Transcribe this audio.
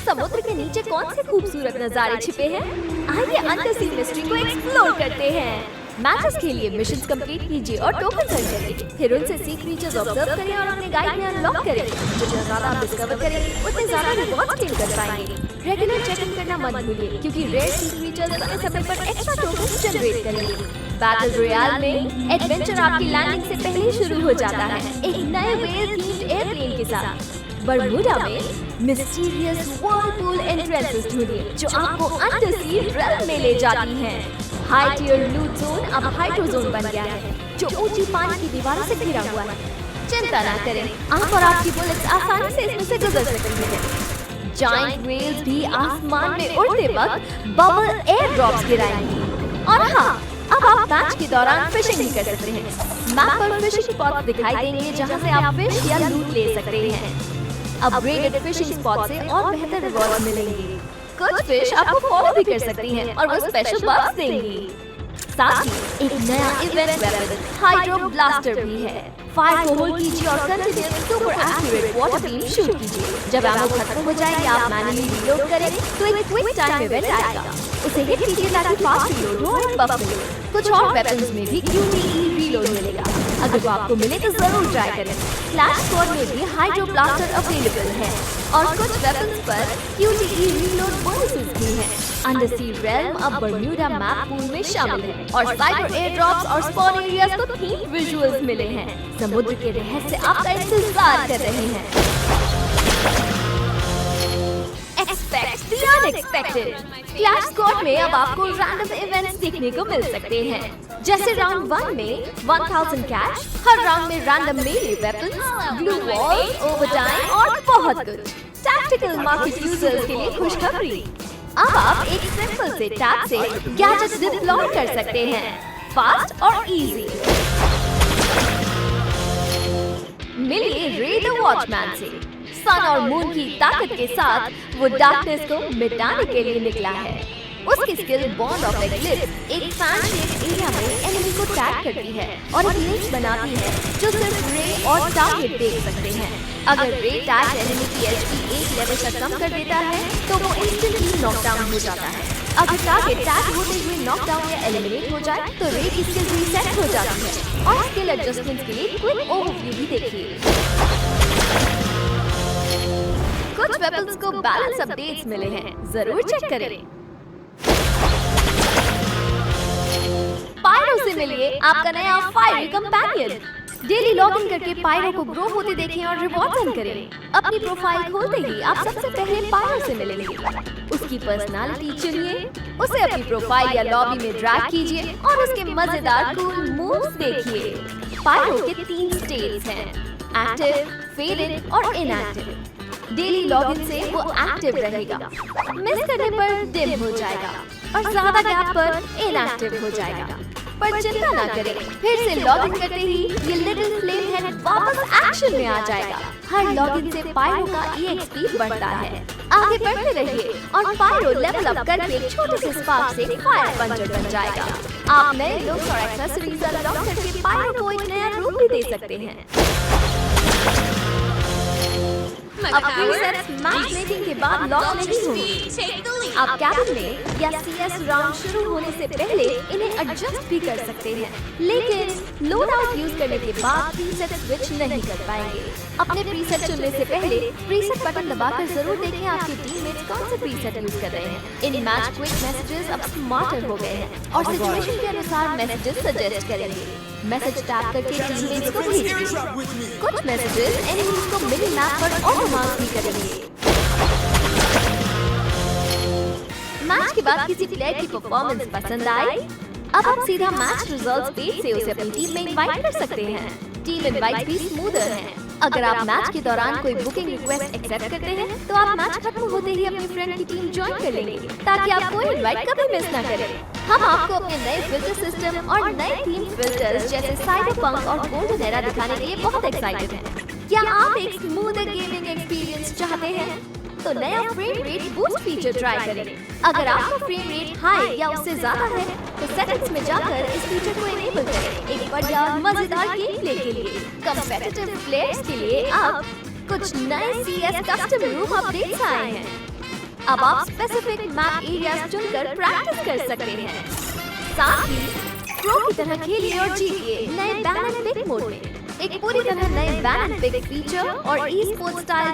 समुद्र के नीचे कौन से खूबसूरत नजारे छिपे हैं? आइए अंडर सी मिस्ट्री को एक्सप्लोर करते हैं। मैचेस के लिए मिशंस कंप्लीट कीजिए और टोकन अर्न करें। फिर उनसे सी क्रीचर्स ऑब्जर्व करें और अपने गाइड में अनलॉक करें। जितना ज्यादा आप डिस्कवर करेंगे उतने ज्यादा रिवॉर्ड्स क्लेम कर पाएंगे। रेगुलर चेकिंग करना मत भूलिए क्योंकि रेयर सी क्रीचर्स समय समय पर एक्स्ट्रा टोकन जनरेट करेंगे। बैटल रॉयल में एडवेंचर आपकी लैंडिंग से पहले ही शुरू हो जाता है एक नए वेल थीम्ड एयरप्लेन के साथ। बरमूडा में मिस्टीरियस व्हर्लपूल एंट्रेंसेस ढूंढिए जो आपको अंडर सी रेल्म में ले जाती हैं। हाई टियर लूट जोन अब हाइड्रो जोन बन गया है जो ऊंची पानी की दीवारों से घिरा हुआ है। चिंता ना करें, आप और आपकी बुलेट्स आसानी से इसमें से गुजर सकती हैं। जायंट व्हेल्स भी आसमान में उड़ते वक्त बबल एयर ड्रॉप्स गिराएंगी। और हाँ, अब आप मैच के दौरान फिशिंग भी कर सकते हैं। मैप पर फिशिंग स्पॉट दिखाई देंगे जहां से आप फिश या लूट ले सकते हैं। अपग्रेडेड फिशिंग स्पॉट से और बेहतर रिवॉर्ड मिलेंगे। कुछ फिश आपको फॉलो भी कर सकती हैं और वो स्पेशल बग्स देंगी। साथ ही एक नया इवेंट वेपन हाइड्रो ब्लास्टर भी है। फायर को होल्ड कीजिए और continuous super accurate water beam shoot कीजिए। जब एमो खत्म हो जाए या आप मैन्युअली रीलोड करें तो एक क्विक टाइम इवेंट आएगा। उसे हिट कीजिए ताकि फास्ट रीलोड हो और बफ मिले। कुछ और वेपन्स में भी QTE रीलोड मिलेगा। अगर वो आपको मिले तो जरूर ट्राई करें। क्लैश स्क्वाड में भी हाइड्रो ब्लास्टर अवेलेबल है और कुछ वेपन्स पर QTE रीलोड बोनसेस भी हैं। अंडर सी रेल्म अब बरम्यूडा मैप पूल में शामिल है और साइबर एयर ड्रॉप्स और स्पॉन एरियाज को थीम विजुअल्स मिले हैं। समुद्र के रहस्य आपका इंतजार कर रहे हैं। Expect the unexpected. Clash squad में अब आपको रैंडम इवेंट्स देखने को मिल सकते हैं। जैसे राउंड 1 में 1000 कैश, हर राउंड में रैंडम मेले वेपन्स, ग्लू वॉल, ओवरटाइम और बहुत कुछ। टैक्टिकल मार्केट यूजर्स के लिए खुशखबरी, अब आप एक सिंपल से टैप से गैजेट्स डिप्लॉय कर सकते हैं, फास्ट और इजी। मिलिए रे द वॉचमैन से। सन और मून की ताकत के साथ वो डार्कनेस को मिटाने के लिए निकला है। उसकी स्किल बॉन्ड ऑफ एक्लिप्स एक फैन शेप एरिया में एनिमी को टैग करती है और एक लिंक बनाती है जो सिर्फ रे और टारगेट देख सकते हैं। अगर रे टैग एनिमी की HP एक लेवल तक कम कर देता है तो वो इंस्टेंटली नॉकडाउन हो जाता है। अगर टारगेट टैग होते हुए नॉकडाउन या एलिमिनेट हो जाए तो रे की स्किल रीसेट हो जाती है। और स्किल एडजस्टमेंट के लिए क्विक ओवरव्यू भी देखिए। कुछ वेपन्स को बैलेंस अपडेट्स मिले हैं, जरूर चेक करें। पायरो से मिलिए आपका नया फायरी कंपेनियन। डेली लॉगिन करके पायरो को ग्रो होते देखें और रिवॉर्ड अर्न करें। अपनी प्रोफाइल खोलते ही आप सबसे पहले पायरो से मिलेंगे। उसकी पर्सनालिटी चुनिए, उसे अपनी प्रोफाइल या लॉबी में ड्रैग कीजिए और उसके मजेदार कूल मूव्स देखिए। पायरो के 3 स्टेट्स हैं, एक्टिव, फेडेड और इनएक्टिव। डेली लॉगिन से वो एक्टिव रहेगा, मिस करने पर डिम हो जाएगा और ज्यादा गैप पर इनएक्टिव हो जाएगा। पर चिंता ना करें, फिर से लॉगिन करते ही ये लिटिल फ्लेम हेड वापस एक्शन में आ जाएगा। हर लॉगिन से पायरो का EXP बढ़ता है। आगे बढ़ते रहिए और पायरो लेवल अप करके एक छोटे से स्पार्क से फायर पंचर बन जाएगा। आप नए लुक्स और एक्सेसरीज अनलॉक करके पायरो को एक नया रूप भी दे सकते हैं। अब प्रीसेट्स मैच मेकिंग के बाद लॉक नहीं होंगे। आप कैबिन में या CS राउंड शुरू होने से पहले इन्हें एडजस्ट भी कर सकते हैं, लेकिन लोड आउट यूज करने के बाद प्रीसेट स्विच नहीं कर पाएंगे। अपने प्रीसेट चुनने से पहले प्रीसेट बटन दबाकर जरूर देखें आपके टीममेट्स कौन से प्रीसेट यूज कर रहे हैं। इन मैच क्विक मैसेजेस अब स्मार्टर हो गए हैं और सिचुएशन के अनुसार मैसेजेस सजेस्ट करेंगे। मैसेज टैप करके टीममेट्स को भेजिए। कुछ मैसेजेस एनिमीज को मिनी मैप पर ऑटो मार्क भी करेंगे। मैच के बाद किसी प्लेयर की परफॉर्मेंस पसंद आई, अब आप सीधा मैच रिजल्ट्स पेज से उसे अपनी टीम में इनवाइट कर सकते हैं। टीम इनवाइट भी स्मूदर है। अगर आप मैच के दौरान कोई बुकिंग रिक्वेस्ट एक्सेप्ट करते हैं तो आप मैच खत्म होते ही अपनी फ्रेंड की टीम ज्वाइन कर लेंगे ताकि आप कोई इनवाइट कभी मिस ना करें। हम आपको अपने नए फिल्टर सिस्टम और नए थीम फिल्टर्स जैसे साइबरपंक और गोल्डन एरा दिखाने के लिए बहुत एक्साइटेड हैं। क्या आप एक स्मूदर गेमिंग एक्सपीरियंस चाहते हैं? तो नया frame rate boost feature try करें। अगर आपका फ्रेम रेट हाई या उससे ज्यादा है तो सेटिंग्स में जाकर इस फीचर को इनेबल करें। एक बढ़िया मजेदार गेम प्ले के लिए कॉम्पिटिटिव प्लेयर्स के लिए अब कुछ नए CS कस्टम रूम अपडेट्स आए हैं। अब आप स्पेसिफिक मैप एरियाज चुनकर प्रैक्टिस कर सकते हैं। साथ ही प्रो की तरह खेलिए और जीतिए नए बैन एंड पिक मोड में। एक पूरी तरह नए बैन एंड पिक फीचर और ई स्पोर्ट्स स्टाइल